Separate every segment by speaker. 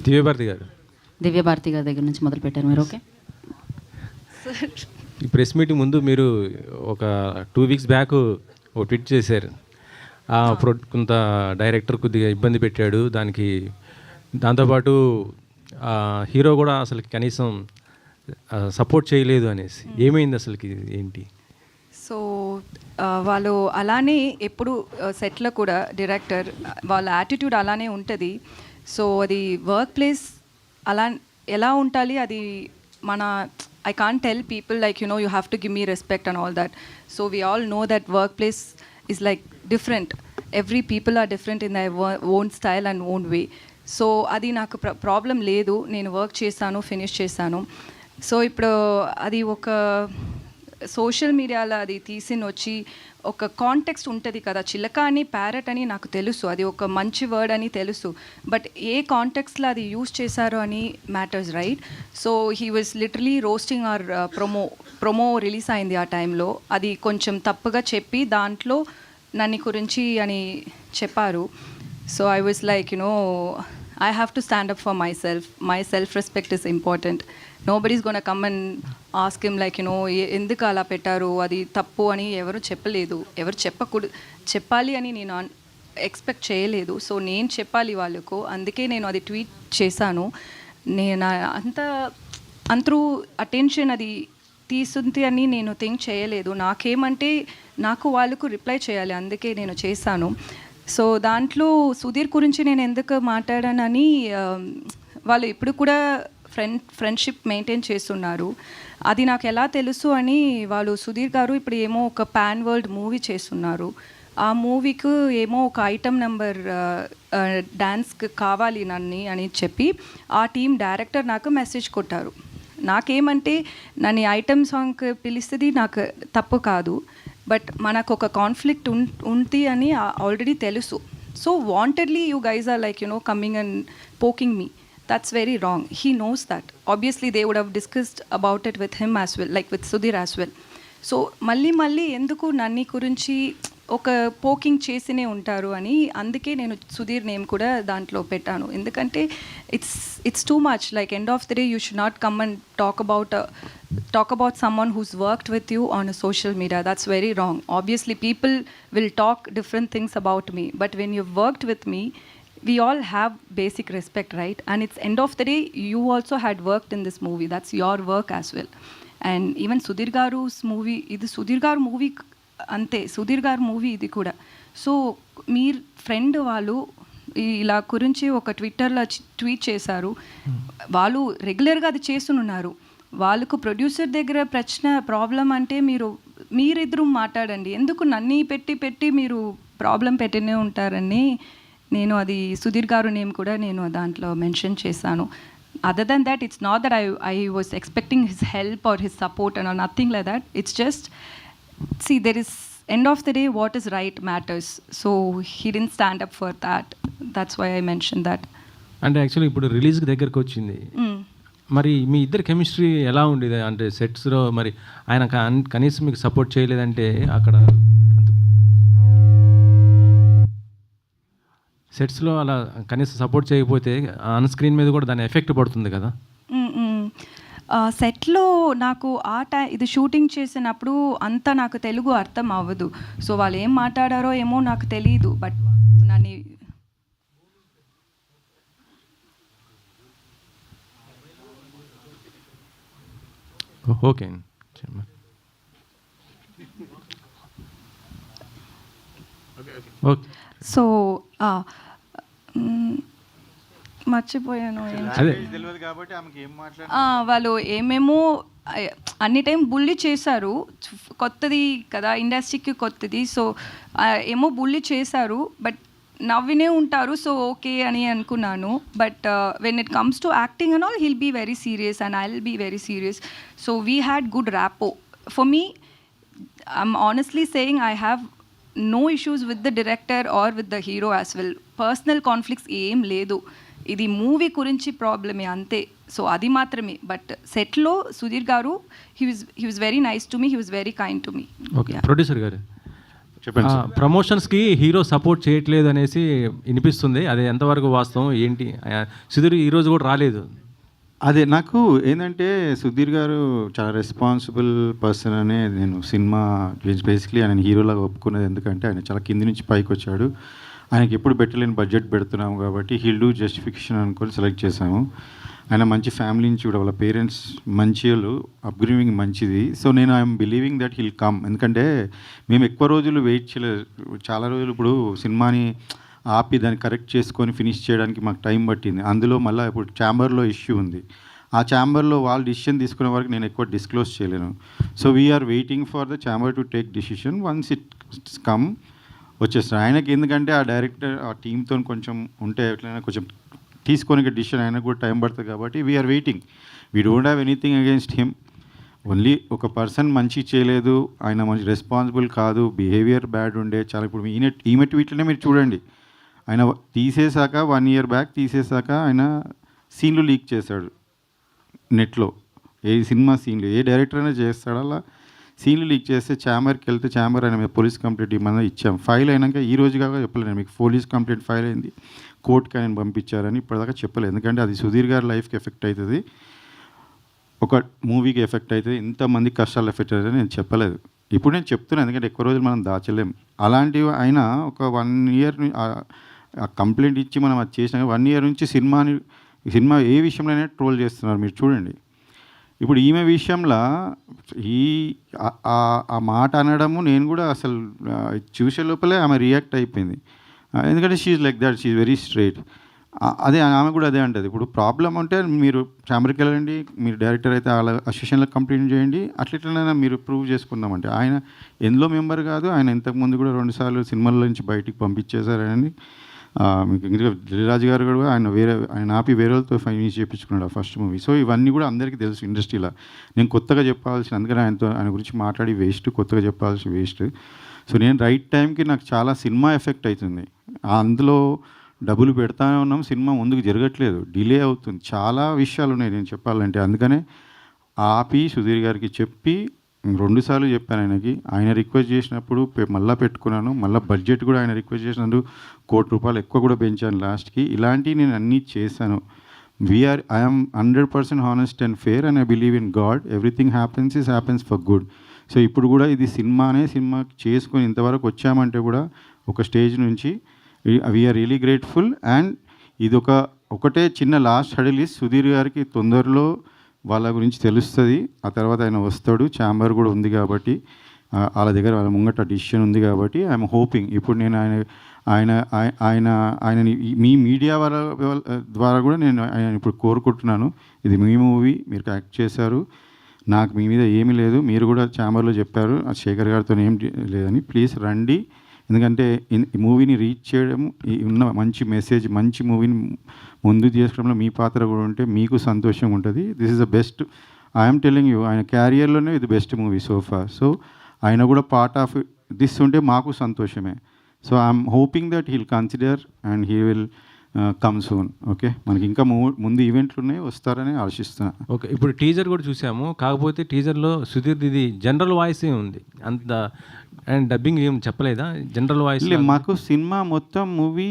Speaker 1: దివ్యభారతి గారు,
Speaker 2: దివ్యభారతి గారి దగ్గర నుంచి మొదలు పెట్టారు మీరు. ఓకే,
Speaker 1: ఈ ప్రెస్ మీటింగ్ ముందు మీరు ఒక 2 వీక్స్ బ్యాక్ ఒక ట్వీట్ చేశారు. కొంత డైరెక్టర్ కొద్దిగా ఇబ్బంది పెట్టాడు, దాంతోపాటు హీరో కూడా అసలు కనీసం సపోర్ట్ చేయలేదు అనేసి. ఏమైంది అసలుకి, ఏంటి?
Speaker 3: సో వాళ్ళు అలానే ఎప్పుడు సెట్లో కూడా డైరెక్టర్ వాళ్ళ యాటిట్యూడ్ అలానే ఉంటుంది. సో అది వర్క్ ప్లేస్ అలా ఎలా ఉండాలి, అది మన I can't tell people like, you know, you have to give me respect and all that. So we all know that workplace is like different. Every people are different in their own style and own way. So అది నాకు problem లేదు, నేను work చేశాను, finish చేశాను. So ఇప్పుడు అది ఒక social మీడియాలో అది తీసిన వచ్చి ఒక కాంటెక్స్ట్ ఉంటుంది కదా, చిలక అని ప్యారెట్ అని నాకు తెలుసు, అది ఒక మంచి వర్డ్ అని తెలుసు, బట్ ఏ కాంటెక్స్ట్లో అది యూస్ చేశారో అని matters, right? So he was literally roasting or promo release అయింది ఆ టైంలో, అది కొంచెం తప్పుగా చెప్పి దాంట్లో నన్ను గురించి అని చెప్పారు. So I was like, you no, I have to stand up for myself. My self-respect is important. Nobody's going to come and ask him like, you know, ఎందుకు అలా పెట్టారు, అది తప్పు అని ఎవరు చెప్పలేదు, ఎవరు చెప్పాలి అని నేను ఎక్స్పెక్ట్ చేయలేదు. సో నేను చెప్పాలి వాళ్ళకు, అందుకే నేను అది ట్వీట్ చేశాను. నేను అంతరూ అటెన్షన్ అది తీసుంది అని నేను థింక్ చేయలేదు. నాకేమంటే నాకు వాళ్ళకు రిప్లై చేయాలి, అందుకే నేను చేశాను. సో దాంట్లో సుధీర్ గురించి నేను ఎందుకు మాట్లాడానని, వాళ్ళు ఇప్పుడు కూడా ఫ్రెండ్షిప్ మెయింటైన్ చేస్తున్నారు. అది నాకు ఎలా తెలుసు అని, వాళ్ళు సుధీర్ గారు ఇప్పుడు ఏమో ఒక పాన్ వరల్డ్ మూవీ చేస్తున్నారు. ఆ మూవీకి ఏమో ఒక ఐటమ్ నెంబర్ డ్యాన్స్కి కావాలి నన్ను అని చెప్పి ఆ టీం డైరెక్టర్ నాకు మెసేజ్ కొట్టారు. నాకేమంటే నన్ను ఐటమ్ సాంగ్కి పిలిస్తుంది నాకు తప్పు కాదు, బట్ మనకు ఒక కాన్ఫ్లిక్ట్ ఉంది అని ఆల్రెడీ తెలుసు. So wantedly you guys are like, you know, coming and poking me. That's very wrong. He knows that. Obviously they would have discussed about it with him as well, like with Sudhir as well. So మళ్ళీ ఎందుకు నన్ను గురించి ఒక poking చేసినే ఉంటారు అని, అందుకే నేను Sudheer name కూడా దాంట్లో పెట్టాను. ఎందుకంటే it's too much. Like end of the day you should not come and talk about someone who's worked with you on a social media. That's very wrong. Obviously people will talk different things about me, but when you've worked with me, we all have basic respect, right? And it's end of the day, you also had worked in this movie. That's your work as well. And even Sudhir Garu's movie, ఇది సుధీర్ గారు movie అంతే, సుధీర్ గారు movie ఇది కూడా. So మీ friend వాళ్ళు ఇలా గురించి ఒక ట్విట్టర్లో ట్వీట్ చేశారు. వాళ్ళు రెగ్యులర్గా అది చేస్తున్నారు. వాళ్ళకు ప్రొడ్యూసర్ దగ్గర ప్రాబ్లం అంటే మీరిద్దరూ మాట్లాడండి, ఎందుకు నన్ను పెట్టి మీరు ప్రాబ్లం పెట్టినే ఉంటారని నేను అది సుధీర్ గారు నేమ్ కూడా నేను దాంట్లో మెన్షన్ చేశాను. Other than that, it's not that I was expecting his help or his support and nothing like that. It's just see, there is end of the day what is right matters. So he didn't stand up for that. That's why I mentioned that.
Speaker 1: అంటే actually ఇప్పుడు release దగ్గరకు వచ్చింది, మరి మీ ఇద్దరు chemistry ఎలా ఉండేది? అంటే సెట్స్లో మరి ఆయన కనీసం మీకు సపోర్ట్ చేయలేదంటే, అక్కడ సెట్స్లో అలా కనీసం సపోర్ట్ చేయకపోతే ఆన్ స్క్రీన్ మీద కూడా దాని ఎఫెక్ట్ పడుతుంది కదా.
Speaker 3: సెట్లో నాకు ఇది షూటింగ్ చేసినప్పుడు అంతా నాకు తెలుగు అర్థం అవ్వదు. సో వాళ్ళు ఏం మాట్లాడారో ఏమో నాకు తెలియదు, బట్ నన్ను
Speaker 1: ఓకే.
Speaker 3: సో మర్చిపోయాను. వాళ్ళు ఏమేమో అన్ని టైం బుల్లి చేశారు, కొత్తది కదా, ఇండస్ట్రీకి కొత్తది. సో ఏమో బుల్లి చేశారు, బట్ నవ్వినే ఉంటారు. సో ఓకే అని అనుకున్నాను. But when it comes to acting and all, he'll be very serious and I will be very serious. So we had good rapport. For me, I'm honestly saying, I have no issues with the director or with the hero as well. Personal conflicts ఏం లేదు, ఇది movie గురించి ప్రాబ్లమే అంతే. So అది మాత్రమే. But సెట్లో సుధీర్ గారు, he was very nice to me, he was very kind to me.
Speaker 1: Okay. Producer గారు,
Speaker 4: చెప్పండి సార్.
Speaker 1: ప్రమోషన్స్కి హీరో సపోర్ట్ చేయట్లేదు అనేసి వినిపిస్తుంది. అది ఎంతవరకు వాస్తవం ఏంటి? సుధీర్ ఈరోజు కూడా రాలేదు.
Speaker 4: అదే నాకు ఏంటంటే సుధీర్ గారు చాలా రెస్పాన్సిబుల్ పర్సన్ అనే నేను సినిమా బేసిక్లీ ఆయన హీరోలాగా ఒప్పుకున్నది. ఎందుకంటే ఆయన చాలా కింది నుంచి పైకి వచ్చాడు. ఆయనకి ఎప్పుడు పెట్టలేని బడ్జెట్ పెడుతున్నాము కాబట్టి హీల్ డూ జస్టిఫికేషన్ అనుకొని సెలెక్ట్ చేశాము. ఆయన మంచి ఫ్యామిలీ నుంచి కూడా వాళ్ళ పేరెంట్స్ మంచి వాళ్ళు, అప్గ్రేవింగ్ మంచిది. సో నేను I'm believing that he'll come. ఎందుకంటే మేము ఎక్కువ రోజులు వెయిట్ చేయలేదు. చాలా రోజులు ఇప్పుడు సినిమాని ఆపి దాన్ని కరెక్ట్ చేసుకొని ఫినిష్ చేయడానికి మాకు టైం పట్టింది. అందులో మళ్ళీ ఇప్పుడు ఛాంబర్లో ఇష్యూ ఉంది. ఆ ఛాంబర్లో వాళ్ళు డిసిషన్ తీసుకునే వరకు నేను ఎక్కువ డిస్క్లోజ్ చేయలేను. So we're waiting for the chamber to take decision. Once it's come వచ్చేస్తారు. ఆయనకి ఎందుకంటే ఆ డైరెక్టర్ ఆ టీంతో కొంచెం ఉంటే ఎట్లయినా కొంచెం తీసుకొని డిసిషన్ ఆయనకు కూడా టైం పడుతుంది కాబట్టి we're waiting. We don't have anything against him. Only ఒక పర్సన్ మంచి చేయలేదు, ఆయన మంచి రెస్పాన్సిబుల్ కాదు, బిహేవియర్ బ్యాడ్ ఉండే చాలా. ఇప్పుడు ఈమె ట్వీట్లనే మీరు చూడండి. ఆయన తీసేశాక 1 year బ్యాక్ తీసేశాక ఆయన సీన్లు లీక్ చేశాడు నెట్లో. ఏ సినిమా సీన్లు ఏ డైరెక్టర్ అయినా చేస్తాడు అలా సీన్లు లీక్ చేస్తే ఛాంబర్కి వెళ్తే ఛాంబర్ ఆయన మీద పోలీస్ కంప్లైంట్ ఇవ్వమని ఇచ్చాం. ఫైల్ అయినాక ఈ రోజు కాక చెప్పలేదు మీకు పోలీస్ కంప్లైంట్ ఫైల్ అయింది, కోర్టుకి ఆయన పంపించారని ఇప్పటిదాకా చెప్పలేదు. ఎందుకంటే అది సుధీర్ గారి లైఫ్కి ఎఫెక్ట్ అవుతుంది, ఒక మూవీకి ఎఫెక్ట్ అవుతుంది, ఇంతమంది కష్టాలు ఎఫెక్ట్ అవుతుంది నేను చెప్పలేదు. ఇప్పుడు నేను చెప్తున్నాను ఎందుకంటే ఎక్కువ రోజులు మనం దాచలేం. అలాంటివి ఆయన ఒక 1 year కంప్లైంట్ ఇచ్చి మనం అది చేసినా 1 year నుంచి సినిమా ఏ విషయంలోనే ట్రోల్ చేస్తున్నారు మీరు చూడండి. ఇప్పుడు ఈమె విషయంలో ఆ మాట అనడము నేను కూడా అసలు చూసే లోపలే ఆమె రియాక్ట్ అయిపోయింది. ఎందుకంటే she's like that, she's very straight. అదే ఆమె కూడా అదే అంటది. ఇప్పుడు ప్రాబ్లం అంటే మీరు ఛాంబర్కి వెళ్ళండి, మీరు డైరెక్టర్ అయితే వాళ్ళ అసోసియేషన్లో కంప్లైంట్ చేయండి, అట్లయినా మీరు ప్రూవ్ చేసుకుందామంటే ఆయన ఎందులో మెంబర్ కాదు. ఆయన ఇంతకుముందు కూడా 2 సార్లు సినిమాల నుంచి బయటికి పంపించేశారని మీకు ఇంకా దిల్రాజు గారు కూడా ఆయన ఆపి వేరే వాళ్ళతో ఫైనాన్స్ చేయించుకున్నాడు ఆ ఫస్ట్ మూవీ. సో ఇవన్నీ కూడా అందరికీ తెలుసు ఇండస్ట్రీలో. నేను కొత్తగా చెప్పాల్సిన, అందుకని ఆయన గురించి మాట్లాడి వేస్ట్, కొత్తగా చెప్పాల్సిన వేస్ట్. సో నేను రైట్ టైంకి నాకు చాలా సినిమా ఎఫెక్ట్ అవుతుంది. అందులో డబ్బులు పెడతానే ఉన్నాం, సినిమా ముందుకు జరగట్లేదు, డిలే అవుతుంది, చాలా విషయాలు ఉన్నాయి నేను చెప్పాలంటే. అందుకనే ఆపి సుధీర్ గారికి చెప్పి 2 సార్లు చెప్పాను ఆయనకి. ఆయన రిక్వెస్ట్ చేసినప్పుడు మళ్ళీ పెట్టుకున్నాను, మళ్ళీ బడ్జెట్ కూడా ఆయన రిక్వెస్ట్ చేసినందుకు ₹1,00,00,000 ఎక్కువ కూడా పెంచాను లాస్ట్కి. ఇలాంటివి నేను అన్నీ చేశాను. I'm 100% honest and fair and I believe in God. Everything happens for good. So ఇప్పుడు కూడా ఇది సినిమా చేసుకొని ఇంతవరకు వచ్చామంటే కూడా ఒక స్టేజ్ నుంచి వీఆర్ రియలీ గ్రేట్ఫుల్. అండ్ ఇది ఒకటే చిన్న లాస్ట్ హడిల్ ఇస్ సుధీర్ గారికి తొందరలో వాళ్ళ గురించి తెలుస్తుంది. ఆ తర్వాత ఆయన వస్తాడు, ఛాంబర్ కూడా ఉంది కాబట్టి వాళ్ళ దగ్గర వాళ్ళ ముంగట డిసిషన్ ఉంది కాబట్టి ఐఎమ్ హోపింగ్. ఇప్పుడు నేను ఆయనని మీ మీడియా ద్వారా కూడా నేను ఆయన ఇప్పుడు కోరుకుంటున్నాను, ఇది మీ మూవీ, మీరు యాక్ట్ చేశారు, నాకు మీ మీద ఏమీ లేదు, మీరు కూడా ఛాంబర్లో చెప్పారు శేఖర్ గారితో ఏం లేదని, ప్లీజ్ రండి. ఎందుకంటే ఈ మూవీని రీచ్ చేయడం, ఉన్న మంచి మెసేజ్, మంచి మూవీని ముందు తీసుకోవడంలో మీ పాత్ర కూడా ఉంటే మీకు సంతోషంగా ఉంటుంది. This is the best, I'm telling you, ఆయన క్యారియర్లోనే ఇది బెస్ట్ మూవీ సోఫా. సో ఆయన కూడా పార్ట్ ఆఫ్ దిస్ ఉంటే మాకు సంతోషమే. So I'm hoping that heal consider and he will come soon. Okay, మనకి ఇంకా ముందు ఈవెంట్లు ఉన్నాయి, వస్తారని ఆశిస్తున్నాను.
Speaker 1: ఓకే, ఇప్పుడు టీజర్ కూడా చూసాము. కాకపోతే టీజర్లో సుధీర్ ఇది జనరల్ వాయిసే ఉంది, అంత అండ్ డబ్బింగ్ ఏం చెప్పలేదా? జనరల్ వాయిస్
Speaker 4: మాకు సినిమా మొత్తం మూవీ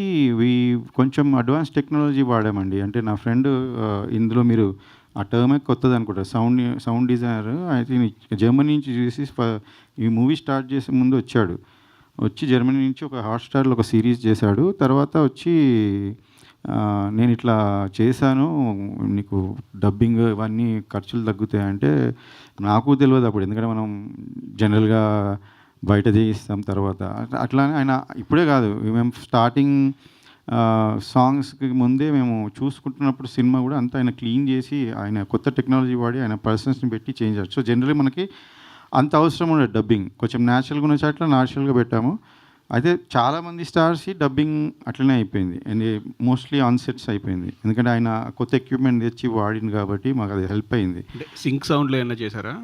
Speaker 4: కొంచెం అడ్వాన్స్ టెక్నాలజీ వాడామండి. అంటే నా ఫ్రెండ్ ఇందులో మీరు ఆ టర్మే కొత్తది అనుకుంటారు, సౌండ్ డిజైనర్. అయితే జర్మనీ నుంచి చూసి ఈ మూవీ స్టార్ట్ చేసే ముందు వచ్చి జర్మనీ నుంచి ఒక హాట్స్టార్లో ఒక సిరీస్ చేశాడు. తర్వాత వచ్చి నేను ఇట్లా చేశాను, నీకు డబ్బింగ్ ఇవన్నీ ఖర్చులు తగ్గుతాయంటే నాకు తెలియదు అప్పుడు, ఎందుకంటే మనం జనరల్గా బయట చేయిస్తాం. తర్వాత అట్లానే ఆయన ఇప్పుడే కాదు, మేము స్టార్టింగ్ సాంగ్స్కి ముందే మేము చూసుకుంటున్నప్పుడు సినిమా కూడా అంతా ఆయన క్లీన్ చేసి ఆయన కొత్త టెక్నాలజీ వాడి ఆయన పర్సన్స్ని పెట్టి చేంజ్ చేస్తారు. సో జనరల్లీ మనకి అంత అవసరం ఉండదు డబ్బింగ్, కొంచెం న్యాచురల్గా ఉన్న చోట్ల న్యాచురల్గా పెట్టాము. అయితే చాలామంది స్టార్స్ డబ్బింగ్ అట్లనే అయిపోయింది అండ్ మోస్ట్లీ ఆన్ సెట్స్ అయిపోయింది, ఎందుకంటే ఆయన కొత్త ఎక్విప్మెంట్ తెచ్చి వాడింది కాబట్టి మాకు అది హెల్ప్ అయింది.
Speaker 5: సింక్ సౌండ్లో ఏమైనా చేశారా?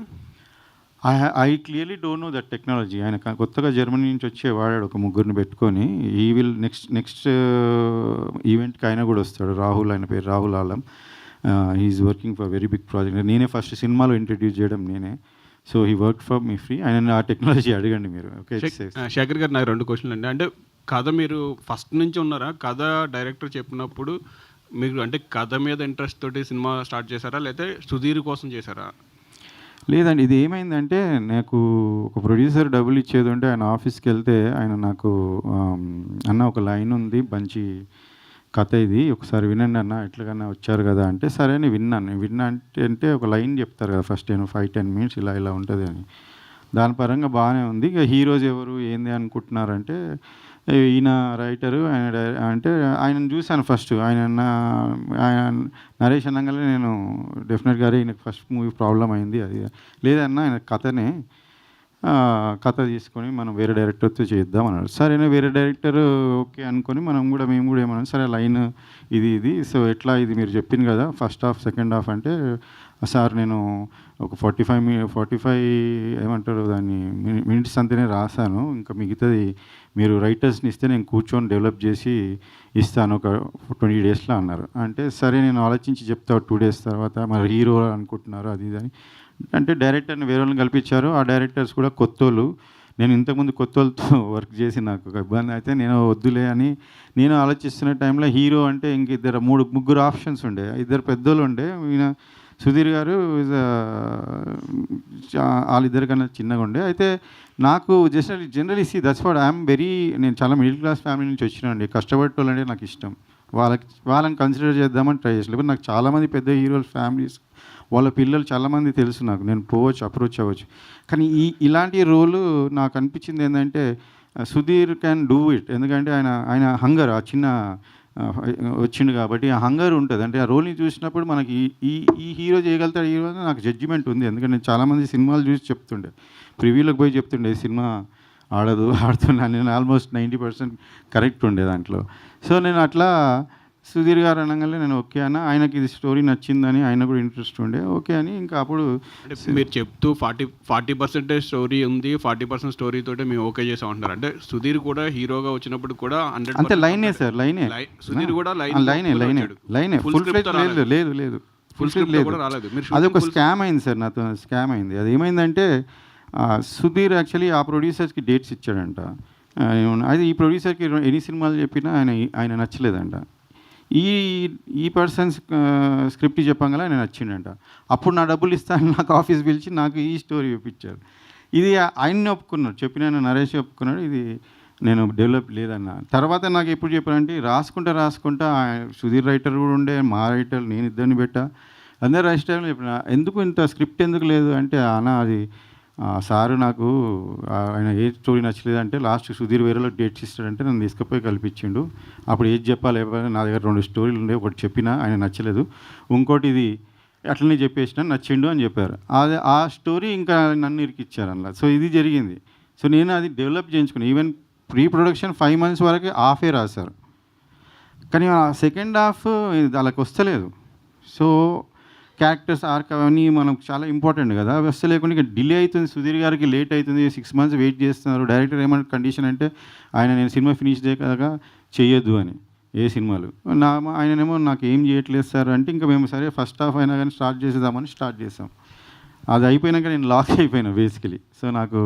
Speaker 4: I clearly don't know that technology. ఆయన కొత్తగా జర్మనీ నుంచి వచ్చే వాడాడు, ఒక 3 పెట్టుకొని. ఈ విల్ నెక్స్ట్ ఈవెంట్కి ఆయన కూడా వస్తాడు, రాహుల్, ఆయన పేరు Rahul Alam. He's working for very big project. నేనే ఫస్ట్ సినిమాలో ఇంట్రడ్యూస్ చేయడం నేనే. So he work for me free. ఆయన ఆ టెక్నాలజీ అడగండి మీరు. ఓకే,
Speaker 5: శేఖర్ గారు, నాకు 2 క్వశ్చన్లు అండి. అంటే కథ మీరు ఫస్ట్ నుంచి ఉన్నారా? కథ డైరెక్టర్ చెప్పినప్పుడు మీకు అంటే కథ మీద ఇంట్రెస్ట్ తోటి సినిమా స్టార్ట్ చేశారా, లేకపోతే సుధీర్ కోసం చేశారా?
Speaker 4: లేదండి, ఇది ఏమైందంటే నాకు ఒక ప్రొడ్యూసర్ డబ్బులు ఇచ్చేది ఉంటే ఆయన ఆఫీస్కి వెళ్తే ఆయన నాకు అన్న ఒక లైన్ ఉంది, మంచి కథ ఇది, ఒకసారి వినండి అన్న, ఎట్లాగన్నా వచ్చారు కదా అంటే సరే అని విన్నా అంటే ఒక లైన్ చెప్తారు కదా ఫస్ట్ 5-10 మినిట్స్ ఇలా ఇలా ఉంటుంది అని. దాని పరంగా బాగానే ఉంది. ఇక హీరోస్ ఎవరు ఏంది అనుకుంటున్నారంటే ఈయన రైటరు, అంటే ఆయనను చూశాను ఫస్ట్. ఆయన నరేష్ అనగానే నేను డెఫినెట్గా ఈయనకు ఫస్ట్ మూవీ ప్రాబ్లం అయింది అది లేదన్నా, ఆయన కథ తీసుకొని మనం వేరే డైరెక్టర్తో చేద్దాం అన్నాడు. సరేనా, వేరే డైరెక్టర్ ఓకే అనుకొని మేము కూడా ఏమన్నా సరే లైన్ ఇది సో ఎట్లా ఇది మీరు చెప్పింది కదా ఫస్ట్ హాఫ్ సెకండ్ హాఫ్ అంటే సార్ నేను ఒక 45 ఏమంటారు దాన్ని మినిట్స్ అంతనే రాశాను, ఇంకా మిగతాది మీరు రైటర్స్ని ఇస్తే నేను కూర్చొని డెవలప్ చేసి ఇస్తాను ఒక 20 డేస్లో అన్నారు. అంటే సరే నేను ఆలోచించి చెప్తా 2 డేస్ తర్వాత, మరి హీరో అనుకుంటున్నారు అది ఇది అని అంటే డైరెక్టర్ని వేరే వాళ్ళని కల్పించారు. ఆ డైరెక్టర్స్ కూడా కొత్తోళ్ళు. నేను ఇంతకుముందు కొత్తోళ్ళతో వర్క్ చేసి నాకు ఒక ఇబ్బంది అయితే నేను వద్దులే అని నేను ఆలోచిస్తున్న టైంలో హీరో అంటే ఇంక ముగ్గురు ఆప్షన్స్ ఉండే, 2 పెద్దోళ్ళు ఉండే. ఈయన సుధీర్ గారు వాళ్ళిద్దరికన్నా చిన్నగా ఉండే. అయితే నాకు జనరలీ దట్స్ వాట్ ఐఎమ్ నేను చాలా మిడిల్ క్లాస్ ఫ్యామిలీ నుంచి వచ్చినానండి. కష్టపడేటోళ్ళు అంటే నాకు ఇష్టం. వాళ్ళని కన్సిడర్ చేద్దామని ట్రై చేసి, లేకపోతే నాకు చాలామంది పెద్ద హీరోల ఫ్యామిలీస్ వాళ్ళ పిల్లలు చాలామంది తెలుసు నాకు, నేను అప్రోచ్ అవ్వచ్చు. కానీ ఇలాంటి రోలు నాకు అనిపించింది ఏంటంటే సుధీర్ క్యాన్ డూ ఇట్. ఎందుకంటే ఆయన హంగర్ ఆ చిన్న వచ్చిండు కాబట్టి ఆ హంగర్ ఉంటుంది. అంటే ఆ రోల్ని చూసినప్పుడు మనకి ఈ హీరో చేయగలుగుతాడు, హీరో నాకు జడ్జిమెంట్ ఉంది. ఎందుకంటే నేను చాలామంది సినిమాలు చూసి చెప్తుండే, ప్రివ్యూలకు పోయి చెప్తుండే సినిమా ఆడుతున్నాను నేను ఆల్మోస్ట్ 90% కరెక్ట్ ఉండే దాంట్లో. సో నేను అట్లా సుధీర్ గారు అనగానే నేను ఓకే అన్న, ఆయనకి ఇది స్టోరీ నచ్చిందని ఆయన కూడా ఇంట్రెస్ట్ ఉండే ఓకే అని. ఇంకా అప్పుడు
Speaker 5: మీరు చెప్తూ 40% స్టోరీ ఉంది, 40% స్టోరీ తోటే మేము ఓకే చేసాం అంటున్నారు. అంటే సుధీర్ కూడా హీరోగా వచ్చినప్పుడు కూడా 100%
Speaker 4: అంతే లైనే సార్, లైనే
Speaker 5: సుధీర్ కూడా
Speaker 4: లైనే ఫుల్ ఫ్లెడ్జ్ లేదు ఫుల్ ఫ్లెడ్జ్ లేదు, అది ఒక స్కామ్ అయింది సార్, నాతో స్కామ్ అయింది. అది ఏమైందంటే సుధీర్ యాక్చువల్లీ ఆ ప్రొడ్యూసర్స్కి డేట్స్ ఇచ్చాడంట. అది ఈ ప్రొడ్యూసర్కి ఎన్ని సినిమాలు చెప్పినా ఆయన నచ్చలేదంట. ఈ పర్సన్స్ స్క్రిప్ట్ చెప్పంగా ఆయన నచ్చిండంట. అప్పుడు నా డబ్బులు ఇస్తాను నాకు ఆఫీస్ పిలిచి నాకు ఈ స్టోరీ చూపించారు. ఇది ఆయన్ని ఒప్పుకున్నాడు, చెప్పిన నరేష్ ఒప్పుకున్నాడు, ఇది నేను డెవలప్ లేదన్న. తర్వాత నాకు ఎప్పుడు చెప్పారంటే రాసుకుంటా సుధీర్ రైటర్ కూడా ఉండే, మా రైటర్ నేను ఇద్దరిని పెట్టా, అందరు రైటర్ చెప్పిన ఎందుకు ఇంత స్క్రిప్ట్ ఎందుకు లేదు అంటే అన్న అది సారు నాకు ఆయన ఏ స్టోరీ నచ్చలేదంటే లాస్ట్ సుధీర్ వేరేలో డేట్స్ ఇస్తాడంటే నన్ను తీసుకుపోయి కల్పించిండు. అప్పుడు ఏది చెప్పాలి, నా దగ్గర 2 స్టోరీలు ఉండే, ఒకటి చెప్పినా ఆయన నచ్చలేదు, ఇంకోటి ఇది అట్లనే చెప్పేసిన నచ్చిండు అని చెప్పారు. ఆ స్టోరీ ఇంకా నన్ను ఇరికిచ్చారు అలా. సో ఇది జరిగింది. సో నేను అది డెవలప్ చేయించుకున్నాను. ఈవెన్ ప్రీ ప్రొడక్షన్ 5 months వరకు హాఫే రాశారు, కానీ ఆ సెకండ్ హాఫ్ వాళ్ళకి వస్తలేదు. సో క్యారెక్టర్స్ ఆర్క్ అవన్నీ మనకు చాలా ఇంపార్టెంట్ కదా, అవి వస్తే లేకుండా ఇక డిలే అవుతుంది, సుధీర్ గారికి లేట్ అవుతుంది, 6 months వెయిట్ చేస్తున్నారు. డైరెక్టర్ ఏమైనా కండిషన్ అంటే నేను సినిమా ఫినిష్ చేయగా చేయొద్దు అని ఏ సినిమాలు ఆయననేమో నాకు ఏం చేయట్లేదు సార్ అంటే ఇంకా మేము సరే ఫస్ట్ హాఫ్ అయినా కానీ స్టార్ట్ చేసాం. అది అయిపోయినాక నేను లాక్ అయిపోయినా బేసికలీ. సో నాకు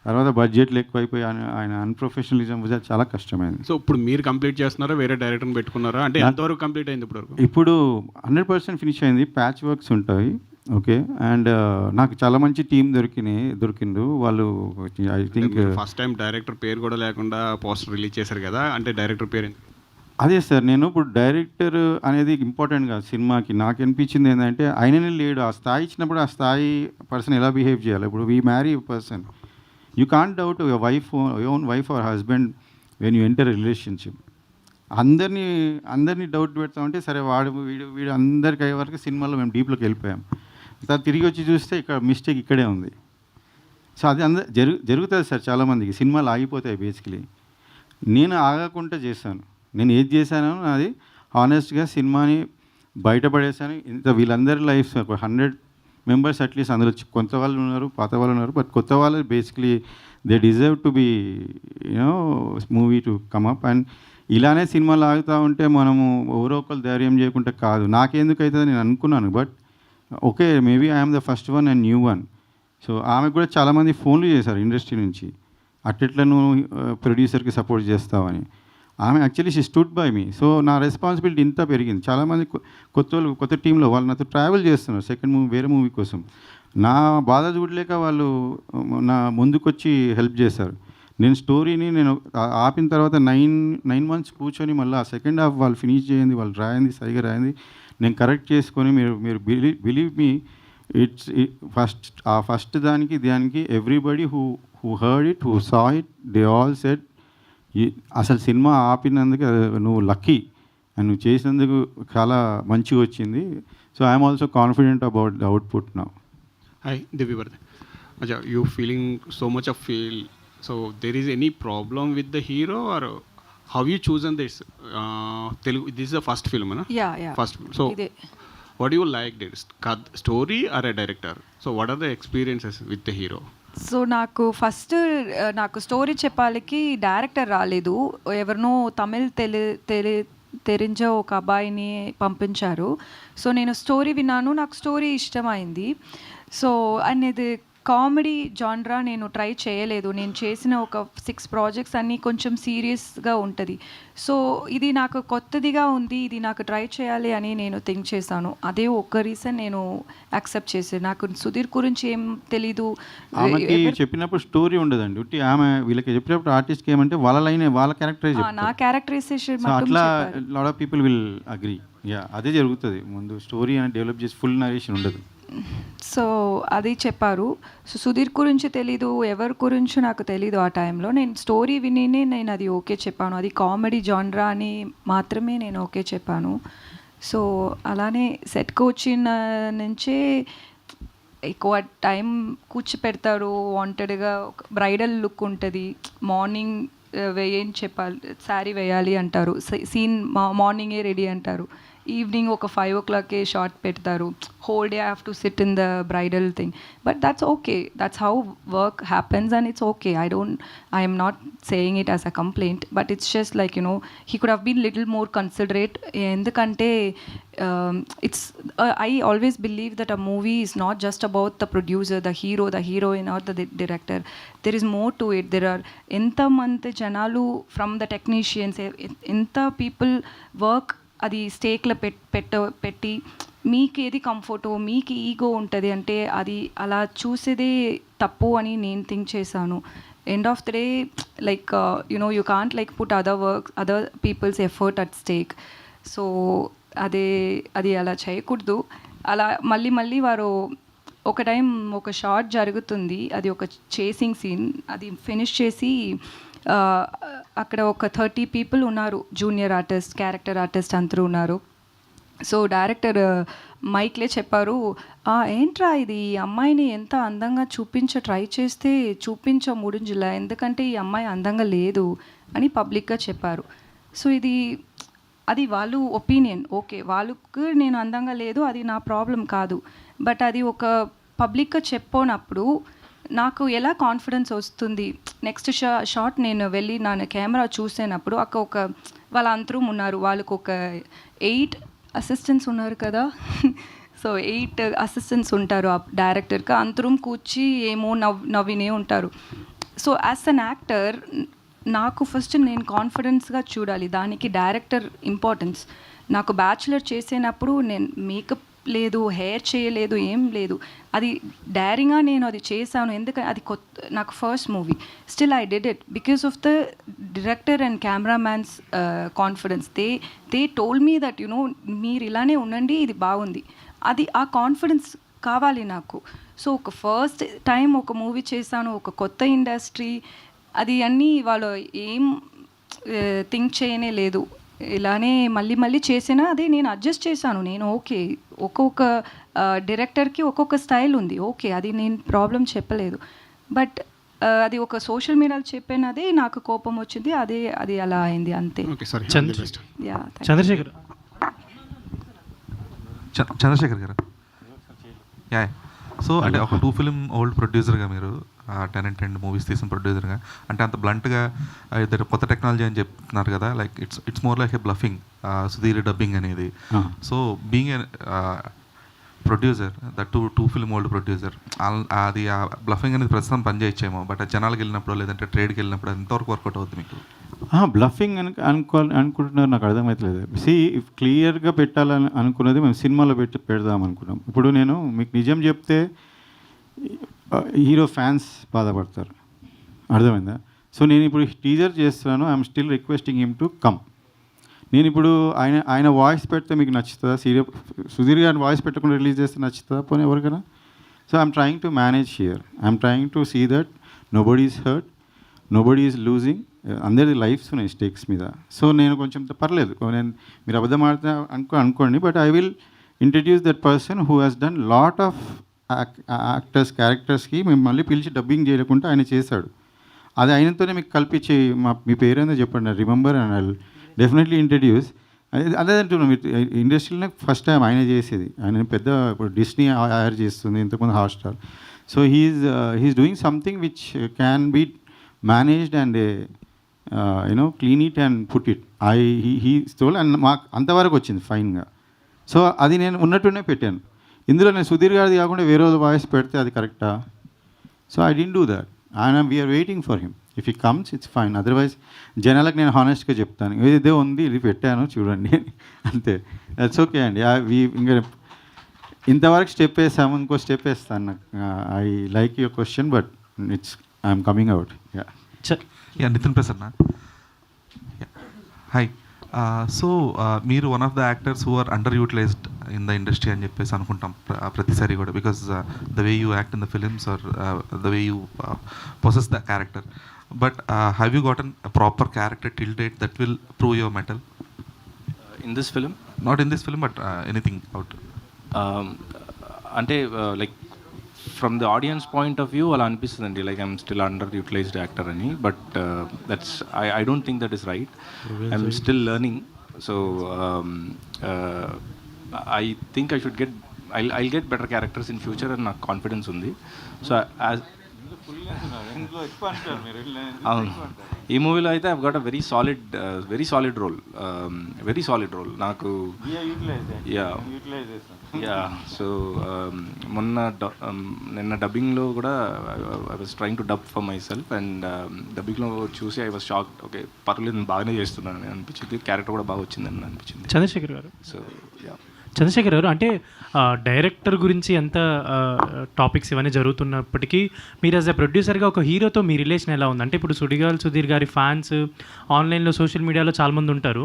Speaker 4: తర్వాత బడ్జెట్లు ఎక్కువైపోయి ఆయన అన్ప్రొఫెషనలిజం చాలా కష్టమైంది.
Speaker 5: సో ఇప్పుడు మీరు కంప్లీట్ చేస్తున్నారా, వేరే డైరెక్టర్ని పెట్టుకున్నారా? అంటే ఎంతవరకు కంప్లీట్ అయింది
Speaker 4: ఇప్పుడు 100% ఫినిష్ అయింది. ప్యాచ్ వర్క్స్ ఉంటాయి ఓకే. అండ్ నాకు చాలా మంచి టీం దొరికిండు వాళ్ళు. I think
Speaker 5: first time director పేరు కూడా లేకుండా పోస్టర్ రిలీజ్ చేశారు కదా, అంటే డైరెక్టర్ పేరు
Speaker 4: అదే సార్. నేను ఇప్పుడు డైరెక్టర్ అనేది ఇంపార్టెంట్ కాదు సినిమాకి. నాకు అనిపించింది ఏంటంటే ఆయననే లేడు, ఆ స్థాయి ఇచ్చినప్పుడు ఆ స్థాయి పర్సన్ ఎలా బిహేవ్ చేయాలి. ఇప్పుడు we marry person, you can't doubt your own wife or husband when you enter relationship. అందరినీ డౌట్ పెడతామంటే సరే వీడు అందరికి అయ్యే వరకు సినిమాలో మేము డీప్లోకి వెళ్ళిపోయాం. తర్వాత తిరిగి వచ్చి చూస్తే ఇక్కడ మిస్టేక్ ఇక్కడే ఉంది. సో అది జరుగుతుంది సార్ చాలామందికి, సినిమాలు ఆగిపోతాయి బేసికలీ. నేను ఆగకుండా చేశాను, నేను ఏది చేశానో అది హానెస్ట్గా సినిమాని బయటపడేశాను. ఇంత వీళ్ళందరి లైఫ్ 100 members అట్లీస్ట్ అందులో కొంత వాళ్ళు ఉన్నారు, పాత వాళ్ళు ఉన్నారు, బట్ కొత్త వాళ్ళు basically they deserve to be movie to come up. And ఇలానే సినిమాలు ఆగుతూ ఉంటే మనము ఎవరో ఒకరు ధైర్యం చేయకుండా కాదు. నాకెందుకు అవుతుంది నేను అనుకున్నాను, but okay maybe I'm the first one and new one. So ఆమెకు కూడా చాలామంది ఫోన్లు చేశారు ఇండస్ట్రీ నుంచి, అట్లెట్లా నువ్వు ప్రొడ్యూసర్కి సపోర్ట్ చేస్తావని. ఆమె actually she stood by me. So నా రెస్పాన్సిబిలిటీ ఇంత పెరిగింది. చాలామంది కొత్త టీంలో వాళ్ళు నాతో ట్రావెల్ చేస్తున్నారు సెకండ్ మూవీ, వేరే మూవీ కోసం. నా బాధ చూడలేక వాళ్ళు నా ముందుకొచ్చి హెల్ప్ చేశారు. నేను స్టోరీని ఆపిన తర్వాత 9 months కూర్చొని మళ్ళీ ఆ సెకండ్ హాఫ్ వాళ్ళు ఫినిష్ చేయండి, వాళ్ళు రాయింది సరిగా రాయింది, నేను కరెక్ట్ చేసుకొని మీరు బిలీవ్ మీ, ఇట్స్ ఫస్ట్ దానికి everybody who heard it, who saw it, they all said అసలు సినిమా ఆపినందుకు నువ్వు లక్కీ అండ్ నువ్వు చేసినందుకు చాలా మంచిగా వచ్చింది. So I'm also confident about the output now.
Speaker 5: Hi, Divya Bharti. Acha, you feeling so much of feel. So there is any problem with the hero or how you chosen this? Telugu. This is the first film, na?
Speaker 3: Yeah.
Speaker 5: First. So
Speaker 3: ఇదే.
Speaker 5: what do you like? This story or a director? So what are the experiences with the hero?
Speaker 3: So నాకు story చెప్పాలికి director రాలేదు, ఎవరినో తమిళ్ తెరించ ఒక అబ్బాయిని పంపించారు. So నేను story విన్నాను, నాకు స్టోరీ ఇష్టమైంది. సో అండ్ ఇది కామెడీ జాన్రా నేను ట్రై చేయలేదు. నేను చేసిన ఒక 6 projects అన్నీ కొంచెం సీరియస్గా ఉంటుంది. సో ఇది నాకు కొత్తదిగా ఉంది, ఇది నాకు ట్రై చేయాలి అని నేను థింక్ చేశాను. అదే ఒక రీజన్ నేను యాక్సెప్ట్ చేశాను. నాకు సుధీర్ గురించి ఏం తెలీదు.
Speaker 4: ఆమెకి చెప్పినప్పుడు స్టోరీ ఉండదండి, ఉట్టి ఆమె వీళ్ళకి చెప్పినప్పుడు ఆర్టిస్ట్కి ఏమంటే వాళ్ళ లైనే, వాళ్ళ క్యారెక్టరైజ్,
Speaker 3: నా క్యారెక్టరైజేషన్
Speaker 4: అట్లా lot of people will agree. అదే జరుగుతుంది. ముందు స్టోరీ అని డెవలప్ చేసి ఫుల్ నరేషన్ ఉండదు.
Speaker 3: సో అది చెప్పారు. సో సుధీర్ గురించి తెలీదు, ఎవరి గురించి నాకు తెలీదు. ఆ టైంలో నేను స్టోరీ విని నేను అది ఓకే చెప్పాను. అది కామెడీ జాన్రా అని మాత్రమే నేను ఓకే చెప్పాను. సో అలానే సెట్కి వచ్చిన నుంచే ఎక్కువ టైం కూర్చోపెడతారు. వాంటెడ్గా బ్రైడల్ లుక్ ఉంటుంది, మార్నింగ్ ఏం చెప్పాలి, శారీ వేయాలి అంటారు, సీన్ మార్నింగే రెడీ అంటారు, ఈవినింగ్ ఒక 5 o'clock షార్ట్ పెడతారు, whole day I have to sit in the bridal thing. But that's okay, that's how work happens and it's okay. I am not saying it as a complaint, but it's just like, you know, he could have been little more considerate. Endukante it's I always believe that a movie is not just about the producer, the hero, the heroine or the director. There is more to it. There are enta mante janalu from the technicians, enta people work అది స్టేక్లో పెట్టి మీకు ఏది కంఫర్టో, మీకు ego ఉంటుంది అంటే అది అలా చూసేదే తప్పు అని నేను థింక్ చేశాను. End of the day like you know you can't like put other people's effort at stake. So అది అలా చేయకూడదు. అలా మళ్ళీ వారు ఒక టైం ఒక షార్ట్ జరుగుతుంది, అది ఒక చేసింగ్ సీన్, అది ఫినిష్ చేసి అక్కడ ఒక 30 people ఉన్నారు, జూనియర్ ఆర్టిస్ట్, క్యారెక్టర్ ఆర్టిస్ట్ అందరూ ఉన్నారు. సో డైరెక్టర్ మైక్లే చెప్పారు, ఏంట్రా ఇది, ఈ అమ్మాయిని ఎంత అందంగా ట్రై చేస్తే చూపించ ఎందుకంటే ఈ అమ్మాయి అందంగా లేదు అని పబ్లిక్గా చెప్పారు. సో అది వాళ్ళు ఒపీనియన్, ఓకే వాళ్ళకు నేను అందంగా లేదు, అది నా ప్రాబ్లం కాదు. బట్ అది ఒక పబ్లిక్గా చెప్పినప్పుడు నాకు ఎలా కాన్ఫిడెన్స్ వస్తుంది. నెక్స్ట్ షాట్ నేను వెళ్ళి నా కెమెరా చూసేటప్పుడు ఒక వాళ్ళ అందరూ ఉన్నారు, వాళ్ళకు ఒక 8 assistants ఉన్నారు కదా. సో 8 assistants ఉంటారు ఆ డైరెక్టర్కి, అందరం కూర్చి ఏమో నవ్వినే ఉంటారు. సో యాజ్ అన్ యాక్టర్ నాకు ఫస్ట్ నేను కాన్ఫిడెన్స్గా చూడాలి, దానికి డైరెక్టర్ ఇంపార్టెన్స్. నాకు బ్యాచులర్ చేసేటప్పుడు నేను మేకప్ లేదు, హెయిర్ చేయలేదు, ఏం లేదు, అది డైరింగ్గా నేను అది చేశాను. ఎందుకంటే అది నాకు first movie. Still I did it because of the director and cameramans confidence. They told me that you know మీరు ఇలానే ఉండండి, ఇది బాగుంది. అది ఆ కాన్ఫిడెన్స్ కావాలి నాకు. సో ఒక ఫస్ట్ టైం ఒక మూవీ చేశాను, ఒక కొత్త ఇండస్ట్రీ, అది అన్నీ వాళ్ళు ఏం థింక్ చేయనే లేదు. ఇలానే మళ్ళీ చేసినా అదే నేను అడ్జస్ట్ చేశాను. నేను ఓకే, ఒక్కొక్క డైరెక్టర్కి ఒక్కొక్క స్టైల్ ఉంది, ఓకే అది నేను ప్రాబ్లం చెప్పలేదు. బట్ అది ఒక సోషల్ మీడియాలో చెప్పినదే నాకు కోపం వచ్చింది, అది అలా అయింది అంతే.
Speaker 6: చంద్రశేఖర్ గారు, సో అంటే ఒక 2 film ఓల్డ్ ప్రొడ్యూసర్గా మీరు 10 and 10 మూవీస్ తీసిన ప్రొడ్యూసర్గా, అంటే అంత బ్లంట్గా ఇద్దరు కొత్త టెక్నాలజీ అని చెప్తున్నారు కదా, like it's more like a bluffing Sudheer dubbing అనేది. So being producer that too film old producer అది ఆ బ్లఫింగ్ అనేది ప్రస్తుతం పనిచేయచ్చేమో, బట్ ఆ జనాలకు వెళ్ళినప్పుడు లేదంటే ట్రేడ్కి వెళ్ళినప్పుడు ఎంతవరకు వర్కౌట్ అవుతుంది మీకు?
Speaker 4: బ్లఫింగ్ అనుకుంటున్నారు, నాకు అర్థమవుతలేదు. ఇఫ్ క్లియర్గా పెట్టాలని అనుకున్నది మేము సినిమాలో పెడదాం అనుకున్నాం. ఇప్పుడు నేను మీకు నిజం చెప్తే హీరో ఫ్యాన్స్ బాధపడతారు, అర్థమైందా? సో నేను ఇప్పుడు టీజర్ చేస్తున్నాను, I'm still requesting him to come. నేను ఇప్పుడు ఆయన వాయిస్ పెడితే మీకు నచ్చుతుందా? సుధీర్ గారిని వాయిస్ పెట్టకుండా రిలీజ్ చేస్తే నచ్చుతుందా పోనీ ఎవరికైనా? So I'm trying to manage here, I'm trying to see that nobody is hurt, nobody is losing, అందరిది లైఫ్స్ ఉన్నాయి స్టేక్స్ మీద. సో నేను కొంచెం పర్లేదు, నేను మీరు అబద్ధం ఆడితే అనుకోండి, but I will introduce that person who has done lot of క్యారెక్టర్స్కి మేము మళ్ళీ పిలిచి డబ్బింగ్ చేయకుండా ఆయన చేశాడు. అది ఆయనతోనే మీకు కల్పించి మీ పేరేందో చెప్పండి, remember and I definitely introduce. అదే అంటున్నాను, మీరు ఇండస్ట్రీలోనే ఫస్ట్ టైం ఆయన చేసేది. ఆయన పెద్ద ఇప్పుడు డిస్నీ హైర్ చేస్తుంది, ఇంతకుముందు Hotstar. So he's doing something which can be managed and clean it and put it. He stole and మాకు అంతవరకు వచ్చింది ఫైన్గా. సో అది నేను ఉన్నట్టునే పెట్టాను. ఇందులో నేను సుధీర్ గారిది కాకుండా వేరే వాళ్ళ వాయిస్ పెడితే అది కరెక్టా? So I didn't do that and we're waiting for him. If he comes it's fine, otherwise జనాలకు నేను హానెస్ట్గా చెప్తాను, ఇదే ఉంది, ఇది పెట్టాను చూడండి అంతే. దట్స్ ఓకే అండి. ఇంకా ఇంతవరకు స్టెప్ వేసాము, ఇంకో స్టెప్ వేస్తాను. నాకు I like your question but I'm coming out.
Speaker 6: Nitin Prasanna, hi. So మీరు one of the actors who are underutilized in the industry అని చెప్పేసి అనుకుంటాం ప్రతిసారి కూడా, because the way you act in the films are the way you possess the character. But have you gotten a proper character till date that will prove your mettle
Speaker 7: in this film?
Speaker 6: Not in this film but anything out.
Speaker 7: అంటే like from the audience point of view అలా అనిపిస్తుందండి, like I'm still underutilized actor అని. But that's I don't think that is right. I'm still learning. So I think I should get I'll get better characters in future అని నాకు confidence ఉంది. So అవును, ఈ మూవీలో అయితే I've got a very solid role నాకు. Yeah so నిన్న డబ్బింగ్లో కూడా I was trying to dub for my self and డబ్బింగ్లో చూసి ఐ వాజ్ షాక్డ్. ఓకే పర్లేదు, నేను బాగానే చేస్తున్నాను అని అనిపించింది, క్యారెక్టర్ కూడా బాగా వచ్చిందని అనిపించింది.
Speaker 8: చంద్రశేఖర్ గారు,
Speaker 7: సో యా
Speaker 8: చంద్రశేఖర్ గారు, అంటే డైరెక్టర్ గురించి ఎంత టాపిక్స్ ఇవన్నీ జరుగుతున్నప్పటికీ మీరు యాజ్ ఎ ప్రొడ్యూసర్గా ఒక హీరోతో మీ రిలేషన్ ఎలా ఉంది? అంటే ఇప్పుడు సుధీర్ గారి ఫ్యాన్స్ ఆన్లైన్లో సోషల్ మీడియాలో చాలామంది ఉంటారు.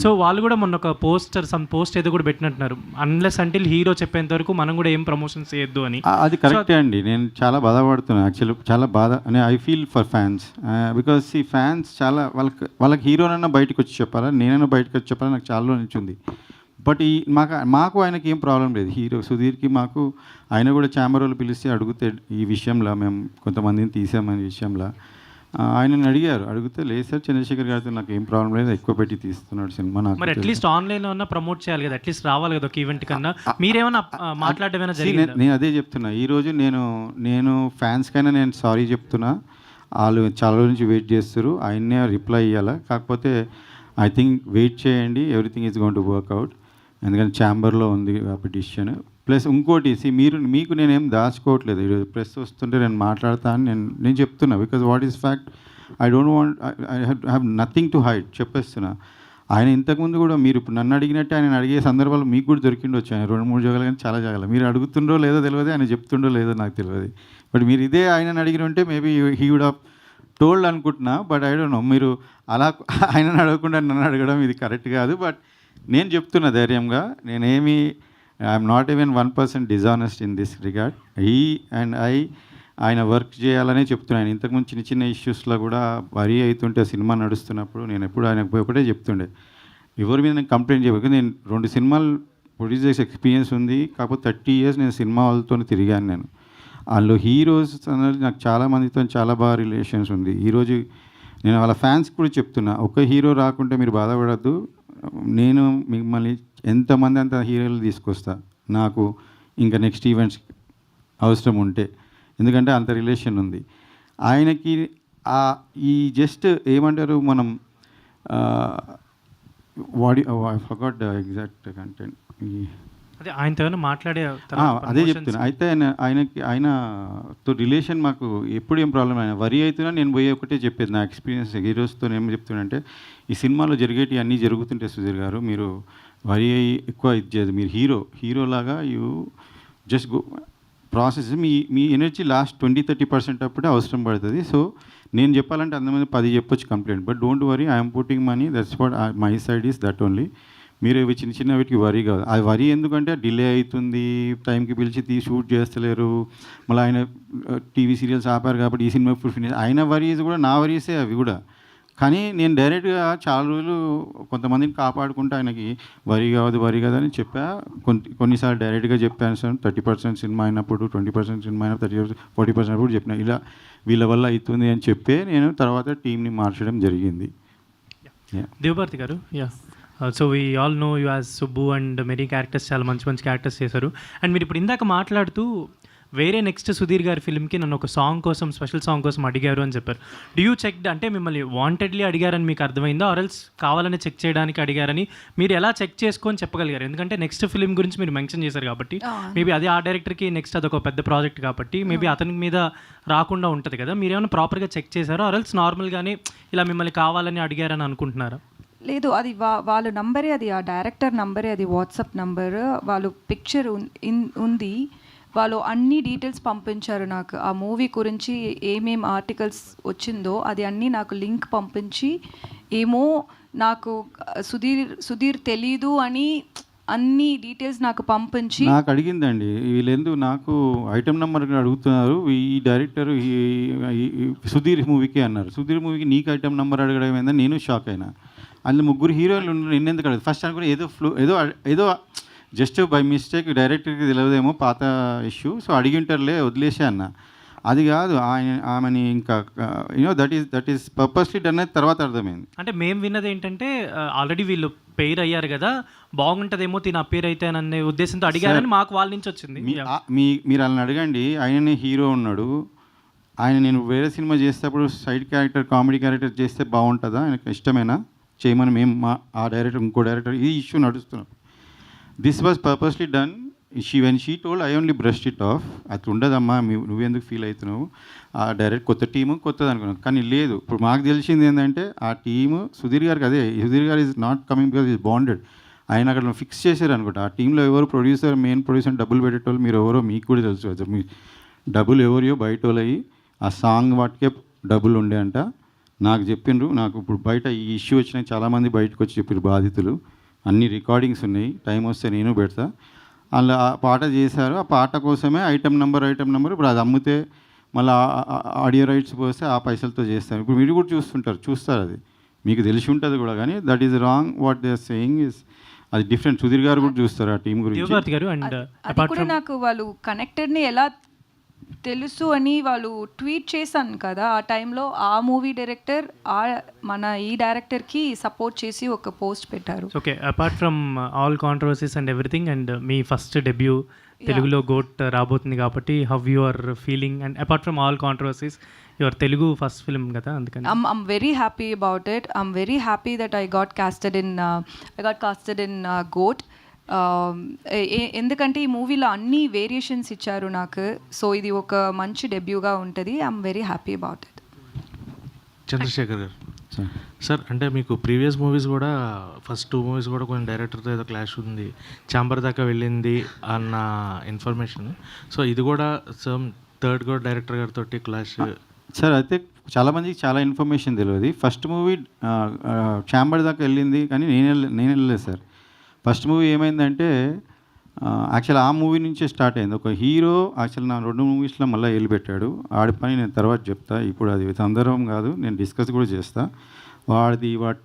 Speaker 8: సో వాళ్ళు కూడా మొన్న ఒక పోస్ట్ ఏదో కూడా పెట్టినట్టున్నారు, అన్లెస్ అంటిల్ హీరో చెప్పేంత వరకు మనం కూడా ఏం ప్రమోషన్స్ చేయొద్దు అని.
Speaker 4: అది కరెక్టే అండి. నేను చాలా బాధపడుతున్నాను యాక్చువల్లీ, చాలా బాధ అని I feel for fans. Because ఈ ఫ్యాన్స్ చాలా వాళ్ళకి హీరోనైనా బయటకు వచ్చి చెప్పాలా, నేనైనా బయటకు వచ్చి చెప్పాలా, నాకు చాలా నచ్చింది. బట్ మాకు ఆయనకి ఏం ప్రాబ్లం లేదు, హీరో సుధీర్కి మాకు. ఆయన కూడా ఛాంబర్లో పిలిస్తే అడిగితే ఈ విషయంలో మేము కొంతమందిని తీసామనే విషయంలో ఆయనని అడిగితే లేదు సార్ చంద్రశేఖర్ గారితో నాకు ఏం ప్రాబ్లం లేదు, ఎక్కువ పెట్టి తీస్తున్నాడు సినిమా. నాకు
Speaker 8: మరి అట్లీస్ట్ ఆన్లైన్లో ఉన్న ప్రమోట్ చేయాలి కదా, అట్లీస్ట్ రావాలి కదా ఒక ఈవెంట్ కన్నా. మీరేమైనా మాట్లాడమేనా జరిగిందా?
Speaker 4: నేను అదే చెప్తున్నా, ఈరోజు నేను ఫ్యాన్స్కైనా నేను సారీ చెప్తున్నా. వాళ్ళు చాలా రోజు నుంచి వెయిట్ చేస్తారు, ఆయన్నే రిప్లై ఇవ్వాలా. కాకపోతే ఐ థింక్ వెయిట్ చేయండి, everything is going to work out. ఎందుకంటే ఛాంబర్లో ఉంది ఆ పిటిషన్. ప్లస్ ఇంకోటి మీకు నేనేం దాచుకోవట్లేదు, ఈరోజు ప్రెస్ వస్తుంటే నేను మాట్లాడతాను, నేను చెప్తున్నా. Because what is fact, I don't want, I have nothing to hide, చెప్పేస్తున్నా. ఆయన ఇంతకుముందు కూడా మీరు ఇప్పుడు నన్ను అడిగినట్టే ఆయన అడిగే సందర్భాలు మీకు కూడా దొరికిండొచ్చు. ఆయన 2-3 జాగాలు కానీ చాలా జాగాలు మీరు అడుగుతుండో లేదో తెలియదు, ఆయన చెప్తుండో లేదో నాకు తెలియదు. బట్ మీరు ఇదే ఆయన అడిగిన ఉంటే maybe he would have told అనుకుంటున్నా. బట్ ఐ డోంట్ నో, మీరు అలా ఆయనను అడగకుండా నన్ను అడగడం ఇది కరెక్ట్ కాదు. బట్ నేను చెప్తున్నా ధైర్యంగా, నేనేమి I'm not even 1% dishonest in this regard. ఆయన వర్క్ చేయాలనే చెప్తున్నాను. ఇంతకుముందు చిన్న ఇష్యూస్లో కూడా వరీ అవుతుంటే సినిమా నడుస్తున్నప్పుడు నేను ఎప్పుడు ఆయనకు ఒకటే చెప్తుండే, ఎవరి మీద నేను కంప్లైంట్ చేయలేదు. నేను 2 సినిమాలు ప్రొడ్యూస్ చేసే ఎక్స్పీరియన్స్ ఉంది. కాకపోతే 30 years నేను సినిమా వాళ్ళతో తిరిగాను. నేను వాళ్ళు హీరోస్ అనేది నాకు చాలామందితో చాలా బాగా రిలేషన్స్ ఉంది. ఈరోజు నేను వాళ్ళ ఫ్యాన్స్ కూడా చెప్తున్నా, ఒక హీరో రాకుంటే మీరు బాధపడద్దు, నేను మిమ్మల్ని ఎంతమంది అంత హీరోలు తీసుకొస్తా నాకు ఇంకా నెక్స్ట్ ఈవెంట్స్ అవసరం ఉంటే, ఎందుకంటే అంత రిలేషన్ ఉంది ఆయనకి. ఈ జస్ట్ ఏమంటారు మనం I forgot the exact content.
Speaker 8: అదే ఆయనతో ఏమైనా మాట్లాడే
Speaker 4: అదే చెప్తున్నా. అయితే ఆయనతో రిలేషన్ మాకు ఎప్పుడు ఏం ప్రాబ్లం ఆయన వరి అవుతున్నా నేను పోయి ఒకటే చెప్పేది నా ఎక్స్పీరియన్స్ హీరోస్తో ఏం చెప్తున్నా ఈ సినిమాలో జరిగేటివి అన్నీ జరుగుతుంటాయి సుధీర్ గారు, మీరు వరి అయ్యి ఎక్కువ ఇది చేయదు, మీరు హీరోలాగా యూ జస్ట్ గో ప్రాసెస్, మీ ఎనర్జీ లాస్ట్ 20-30% అప్పుడే అవసరం పడుతుంది. సో నేను చెప్పాలంటే అంతమంది 10 చెప్పొచ్చు complaint, but don't worry, I'm putting money, that's what my side is that only. మీరు ఇవి చిన్న చిన్న వీటికి వరీ కాదు. అది వరీ ఎందుకంటే డిలే అవుతుంది, టైంకి పిలిచి షూట్ చేస్తలేరు, మళ్ళీ ఆయన టీవీ సీరియల్స్ ఆపారు కాబట్టి ఈ సినిమా ఇప్పుడు ఫినిష్, ఆయన వరీస్ కూడా నా వరీసే అవి కూడా. కానీ నేను డైరెక్ట్గా చాలా రోజులు కొంతమందిని కాపాడుకుంటూ ఆయనకి వరి కాదు అని చెప్పా. కొన్నిసార్లు డైరెక్ట్గా చెప్పాను సార్, 30% సినిమా అయినప్పుడు, 20% సినిమా అయినప్పుడు, 40% అప్పుడు చెప్పిన ఇలా వీళ్ళ వల్ల అవుతుంది అని చెప్పే నేను తర్వాత టీంని మార్చడం జరిగింది.
Speaker 8: Devabharathi garu, so we all know you as Subbu and many characters, చాలా మంచి మంచి క్యారెక్టర్స్ చేశారు. అండ్ మీరు ఇప్పుడు ఇందాక మాట్లాడుతూ వేరే నెక్స్ట్ సుధీర్ గారి ఫిల్మ్కి నన్ను ఒక సాంగ్ కోసం, స్పెషల్ సాంగ్ కోసం అడిగారు అని చెప్పారు. డూ యూ చెక్ అంటే మిమ్మల్ని వాంటెడ్లీ అడిగారని మీకు అర్థమైందో, ఆర్ఎల్స్ కావాలని చెక్ చేయడానికి అడిగారని మీరు ఎలా చెక్ చేసుకొని చెప్పగలిగారు? ఎందుకంటే నెక్స్ట్ ఫిల్మ్ గురించి మీరు మెన్షన్ చేశారు కాబట్టి, మేబీ అది ఆ డైరెక్టర్కి నెక్స్ట్ అదొక పెద్ద ప్రాజెక్ట్ కాబట్టి మేబీ అతని మీద రాకుండా ఉంటుంది కదా, మీరు ఏమైనా ప్రాపర్గా చెక్ చేశారో, ఆర్ఎల్స్ నార్మల్గానే ఇలా మిమ్మల్ని కావాలని అడిగారని అనుకుంటున్నారా?
Speaker 3: లేదు, అది వాళ్ళ నంబరే, అది ఆ డైరెక్టర్ నంబరే, అది వాట్సాప్ నంబర్, వాళ్ళు పిక్చర్ ఉంది, వాళ్ళు అన్ని డీటెయిల్స్ పంపించారు నాకు. ఆ మూవీ గురించి ఏమేం ఆర్టికల్స్ వచ్చిందో అది అన్నీ నాకు లింక్ పంపించి, ఏమో నాకు సుధీర్ తెలీదు అని అన్ని డీటెయిల్స్ నాకు పంపించి
Speaker 4: నాకు అడిగిందండి. వీళ్ళెందు నాకు ఐటమ్ నెంబర్ అడుగుతున్నారు, ఈ డైరెక్టర్ సుధీర్ మూవీకి అన్నారు. సుధీర్ మూవీకి నీకు ఐటమ్ నెంబర్ అడగడం ఏందని నేను షాక్ అయినా. అందులో 3 హీరోయిన్లు నిన్నెందుకు అడగదు ఫస్ట్ అనుకుని ఏదో జస్ట్ బై మిస్టేక్ డైరెక్టర్కి తెలియదేమో పాత ఇష్యూ, సో అడిగింటారులే వదిలేసే అన్న. అది కాదు, ఆమెని ఇంకా దట్ ఈస్ పర్పస్లీ డన్ అయితే తర్వాత అర్థమైంది.
Speaker 8: అంటే మేము విన్నది ఏంటంటే ఆల్రెడీ వీళ్ళు పేరు అయ్యారు కదా, బాగుంటుందేమో తిన పేరు అయితే అనే ఉద్దేశంతో అడిగారని మాకు వాళ్ళ నుంచి వచ్చింది.
Speaker 4: మీరు వాళ్ళని అడగండి, ఆయననే హీరో ఉన్నాడు, ఆయన నేను వేరే సినిమా చేసేటప్పుడు సైడ్ క్యారెక్టర్, కామెడీ క్యారెక్టర్ చేస్తే బాగుంటుందా, ఆయనకు ఇష్టమేనా చేయమని మేము ఆ డైరెక్టర్ ఇంకో డైరెక్టర్ ఈ ఇష్యూ నడుస్తున్నాం. This was purposely done. When she told I only brushed it off. అది ఉండదమ్మా, నువ్వెందుకు ఫీల్ అవుతున్నావు, ఆ డైరెక్ట్ కొత్త టీము కొత్తది అనుకున్నాను. కానీ లేదు, ఇప్పుడు మాకు తెలిసింది ఏంటంటే ఆ టీము సుధీర్ గారికి, అదే సుధీర్ గారు is not coming because is bonded. ఆయన అక్కడ ఫిక్స్ చేశారు అనుకుంటా. ఆ టీంలో ఎవరు ప్రొడ్యూసర్, మెయిన్ ప్రొడ్యూసర్ డబ్బులు పెట్టేటోళ్ళు మీరు ఎవరో మీకు కూడా తెలుసు. మీ డబ్బులు ఎవరియో బయట వాళ్ళయి, ఆ సాంగ్ వాటికే డబ్బులు ఉండే అంట. నాకు చెప్పిండ్రు, నాకు ఇప్పుడు బయట ఈ ఇష్యూ వచ్చినాయి, చాలామంది బయటకు వచ్చి చెప్పారు బాధితులు, అన్ని రికార్డింగ్స్ ఉన్నాయి, టైం వస్తే నేను పెడతా. అలా ఆ పాట చేశారు, ఆ పాట కోసమే ఐటమ్ నెంబర్ ఇప్పుడు అది అమ్మితే మళ్ళీ ఆడియో రైట్స్ పోస్తే ఆ పైసలతో చేస్తారు. ఇప్పుడు మీరు కూడా చూస్తారు, అది మీకు తెలిసి ఉంటుంది కూడా. కానీ that is wrong, what they are saying is అది డిఫరెంట్. సుధీర్ గారు కూడా చూస్తారు ఆ టీం గురించి.
Speaker 3: అది కూడా నాకు వాళ్ళు కనెక్టెడ్ని ఎలా తెలుసు అని వాళ్ళు ట్వీట్ చేశాను కదా ఆ టైంలో. ఆ మూవీ డైరెక్టర్ మన ఈ డైరెక్టర్కి సపోర్ట్ చేసి ఒక పోస్ట్ పెట్టారు.
Speaker 8: Okay, apart from all controversies and everything, and మీ ఫస్ట్ డెబ్యూ తెలుగులో గోట్ రాబోతుంది కాబట్టి how you are feeling, and apart from all controversies your Telugu first film కదా, అందుకని
Speaker 3: I'm very happy about it. I'm very happy that I got casted in GOAT. ఎందుకంటే ఈ మూవీలో అన్ని వేరియేషన్స్ ఇచ్చారు నాకు. సో ఇది ఒక మంచి డెబ్యూగా ఉంటుంది. I'm very happy about it.
Speaker 9: Chandrasekhar garu sir, అంటే మీకు ప్రీవియస్ మూవీస్ కూడా ఫస్ట్ 2 మూవీస్ కూడా కొంచెం డైరెక్టర్తో ఏదో క్లాష్ ఉంది, ఛాంబర్ దాకా వెళ్ళింది అన్న ఇన్ఫర్మేషన్. సో ఇది కూడా థర్డ్ కూడా డైరెక్టర్ గారితో క్లాష్
Speaker 4: సార్. అయితే చాలామందికి చాలా ఇన్ఫర్మేషన్ తెలియదు. ఫస్ట్ మూవీ ఛాంబర్ దాకా వెళ్ళింది కానీ నేను వెళ్ళలేదు సార్. ఫస్ట్ మూవీ ఏమైందంటే యాక్చువల్ ఆ మూవీ నుంచే స్టార్ట్ అయింది. ఒక హీరో యాక్చువల్ నా 2 మూవీస్లో మళ్ళీ వెళ్ళిపెట్టాడు. ఆడి పని నేను తర్వాత చెప్తా, ఇప్పుడు అది సందర్భం కాదు, నేను డిస్కస్ కూడా చేస్తా. వాడి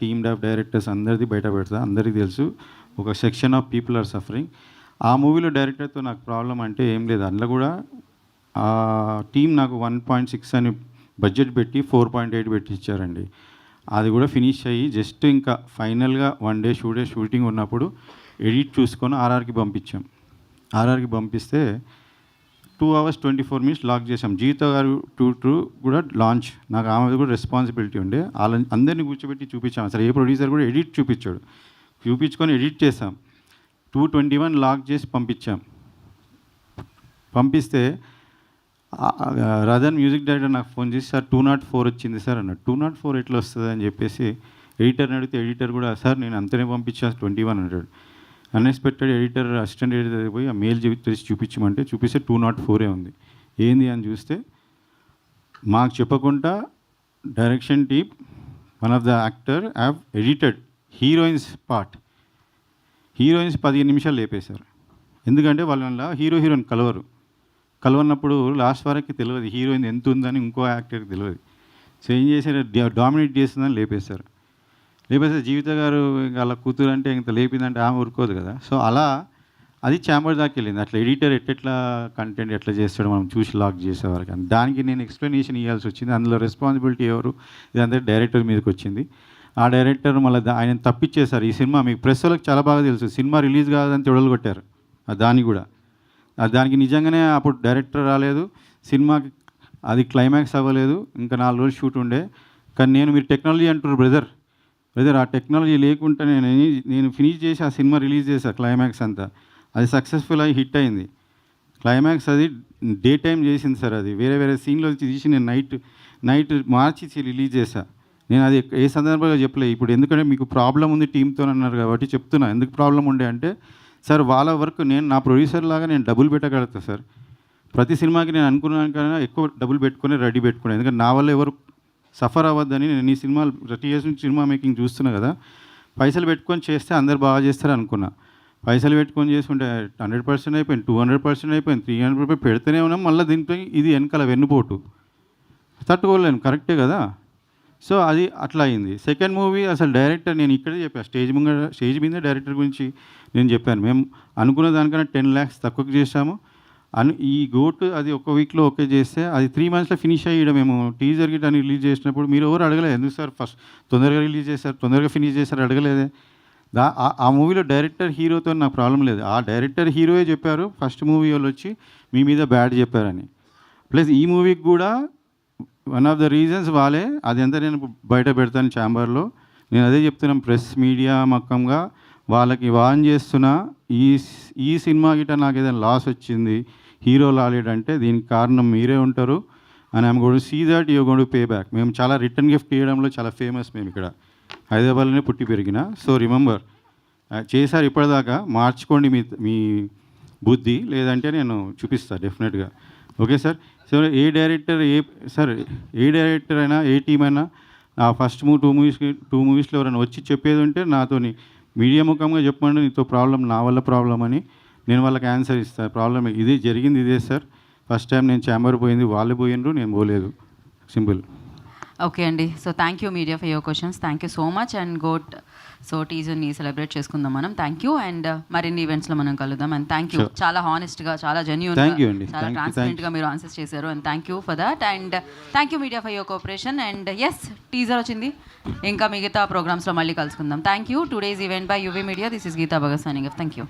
Speaker 4: టీమ్ ఆఫ్ డైరెక్టర్స్ అందరిది బయట పెడతా, అందరికీ తెలుసు. ఒక section of people are suffering. ఆ మూవీలో డైరెక్టర్తో నాకు ప్రాబ్లం అంటే ఏం లేదు. అందులో కూడా ఆ టీం నాకు 1.6 అని బడ్జెట్ పెట్టి 4.8 పెట్టి ఇచ్చారండి. అది కూడా ఫినిష్ అయ్యి జస్ట్ ఇంకా ఫైనల్గా 1 డే షూటింగ్ ఉన్నప్పుడు ఎడిట్ చూసుకొని ఆర్ఆర్కి పంపించాం. ఆర్ఆర్కి పంపిస్తే 2 hours 24 minutes లాక్ చేసాం. జీవిత గారు 2 కూడా లాంచ్. నాకు ఆమె కూడా రెస్పాన్సిబిలిటీ ఉండే. అందరినీ కూర్చోబెట్టి చూపించాం. అసలు ఏ ప్రొడ్యూసర్ కూడా ఎడిట్ చూపించాడు. చూపించుకొని ఎడిట్ చేసాం. 221 లాక్ చేసి పంపిస్తే రదన్ మ్యూజిక్ డైరెక్టర్ నాకు ఫోన్ చేసి సార్ 204 వచ్చింది సార్ అన్నాడు. 204 ఎట్లా వస్తుంది అని చెప్పేసి ఎడిటర్ని అడిగితే ఎడిటర్ కూడా సార్ నేను అంతనే పంపించాను 21 అంటాడు. అన్ఎక్స్పెక్టెడ్ ఎడిటర్ అసిస్టెంట్ ఎడిటర్ పోయి ఆ మెయిల్ తెరిచి చూపించమంటే చూపిస్తే 204 ఉంది. ఏంది అని చూస్తే మాకు చెప్పకుండా direction team one of the actor have edited heroines part. Heroines 15 నిమిషాలు లేపేశారు. ఎందుకంటే వాళ్ళ హీరోయిన్ కలవన్నప్పుడు లాస్ట్ వరకు తెలియదు హీరోయిన్ ఎంత ఉందని ఇంకో యాక్టర్కి తెలియదు. సో ఏం చేశారు, డామినేట్ చేస్తుందని లేపేశారు. జీవిత గారు అలా కూతురు అంటే ఇంత లేపిందంటే ఆమె ఊరుకోదు కదా. సో అలా అది ఛాంబర్ దాకా వెళ్ళింది. అట్లా ఎడిటర్ ఎట్లా కంటెంట్ ఎట్లా చేస్తాడో మనం చూసి లాక్ చేసేవారు. కానీ దానికి నేను ఎక్స్ప్లెనేషన్ ఇవ్వాల్సి వచ్చింది. అందులో రెస్పాన్సిబిలిటీ ఎవరు, ఇదంతా డైరెక్టర్ మీదకి వచ్చింది. ఆ డైరెక్టర్ మళ్ళీ ఆయన తప్పిచ్చేశారు. ఈ సినిమా మీకు ప్రెస్ వాళ్ళకి చాలా బాగా తెలుసు, సినిమా రిలీజ్ కాదని తొడలు కొట్టారు. దానికి కూడా దానికి నిజంగానే అప్పుడు డైరెక్టర్ రాలేదు, సినిమాకి అది క్లైమాక్స్ అవ్వలేదు, ఇంకా 4 రోజులు షూట్ ఉండే. కానీ మీరు టెక్నాలజీ అంటారు బ్రదర్, ఆ టెక్నాలజీ లేకుండా నేను ఫినిష్ చేసి ఆ సినిమా రిలీజ్ చేశాను. క్లైమాక్స్ అంతా అది సక్సెస్ఫుల్ అయ్యి హిట్ అయింది. క్లైమాక్స్ అది డే టైం చేసింది సార్. అది వేరే సీన్లో తీసి నేను నైట్ మార్చి రిలీజ్ చేశాను. నేను అది ఏ సందర్భంగా చెప్పలేదు. ఇప్పుడు ఎందుకంటే మీకు ప్రాబ్లం ఉంది టీంతో అన్నారు కాబట్టి చెప్తున్నా. ఎందుకు ప్రాబ్లం ఉండే అంటే సార్ వాళ్ళ వర్క్ నా ప్రొడ్యూసర్ లాగా నేను డబ్బులు పెట్టగలుగుతాను సార్. ప్రతి సినిమాకి నేను అనుకున్నాను కన్నా ఎక్కువ డబ్బులు పెట్టుకుని రెడీ పెట్టుకున్నాను. ఎందుకంటే నా వల్ల ఎవరు సఫర్ అవ్వద్దని నేను ఈ సినిమాలు 30 years నుంచి సినిమా మేకింగ్ చూస్తున్నా కదా. పైసలు పెట్టుకొని చేస్తే అందరు బాగా చేస్తారు అనుకున్నా. పైసలు పెట్టుకొని చేసుకుంటే 100% అయిపోయింది, 200% అయిపోయింది, 300% పెడితేనే ఉన్నాం. మళ్ళీ దీంట్లో ఇది వెనకాల వెన్నుపోటు తట్టుకోలేను, కరెక్టే కదా. సో అది అట్లా అయింది. సెకండ్ మూవీ అసలు డైరెక్టర్ నేను ఇక్కడే చెప్పాను, స్టేజ్ మీద డైరెక్టర్ గురించి నేను చెప్పాను. మేము అనుకున్న దానికన్నా 10 lakhs తక్కువకి చేసాము. ఈ గోట్ అది ఒక వీక్లో ఓకే చేస్తే అది 3 monthsలో ఫినిష్ అయ్యి మేము టీజర్ గిట్ అని రిలీజ్ చేసినప్పుడు మీరు ఎవరు అడగలేదు, ఎందుకు సార్ ఫస్ట్ తొందరగా రిలీజ్ చేశారు, తొందరగా ఫినిష్ చేశారు అడగలేదే. ఆ మూవీలో డైరెక్టర్ హీరోతో నాకు ప్రాబ్లం లేదు. ఆ డైరెక్టర్ హీరోయే చెప్పారు ఫస్ట్ మూవీ వాళ్ళు వచ్చి మీ మీద బ్యాడ్ చెప్పారని. ప్లస్ ఈ మూవీకి కూడా వన్ ఆఫ్ ద రీజన్స్ వాళ్ళే. అది అంతా నేను బయట పెడతాను ఛాంబర్లో. నేను అదే చెప్తున్నాను, ప్రెస్ మీడియా మక్కంగా వాళ్ళకి వాన్ చేస్తున్నా. ఈ సినిమా గిట్ట నాకు ఏదైనా లాస్ వచ్చింది, హీరో లాలేడంటే దీనికి కారణం మీరే ఉంటారు. And I'm going to see that you going to pay back. మేము చాలా రిటర్న్ గిఫ్ట్ ఇవ్వడంలో చాలా ఫేమస్. మేము ఇక్కడ హైదరాబాద్లోనే పుట్టి పెరిగిన. సో రిమెంబర్ చేశారు ఇప్పటిదాకా, మార్చుకోండి మీ బుద్ధి, లేదంటే నేను చూపిస్తాను డెఫినెట్గా. Okay sir. సో ఏ డైరెక్టర్ అయినా ఏ టీం అయినా ఆ ఫస్ట్ 2 మూవీస్లో ఎవరైనా వచ్చి చెప్పేది ఉంటే నాతోని మీడియా ముఖంగా చెప్పండి, నీతో ప్రాబ్లం నా వల్ల ప్రాబ్లం అని నేను వాళ్ళకి ఆన్సర్ ఇస్తాను. ప్రాబ్లం ఇది జరిగింది, ఇదే సార్. ఫస్ట్ టైం నేను ఛాంబర్ పోయింది, వాళ్ళు పోయినరు, నేను పోలేదు. సింపుల్.
Speaker 2: ఓకే అండి. So thank you media for your questions. Thank you so much. And goat so టీజర్ని సెలబ్రేట్ చేసుకుందాం మనం. Thank you. అండ్ మరిన్ని ఈవెంట్స్లో మనం కలుద్దాం. అండ్ థ్యాంక్ యూ, చాలా హానెస్ట్గా, చాలా జెన్యూన్గా, చాలా ట్రాన్స్పరెంట్గా మీరు ఆన్సర్స్ చేశారు. And thank you for that. And thank you media for your cooperation. And yes, teaser వచ్చింది, ఇంకా మిగతా ప్రోగ్రామ్స్లో మళ్ళీ కలుసుకుందాం. Thank you. Today's event by UV media. This is Geeta Bhagat signing off. Thank you.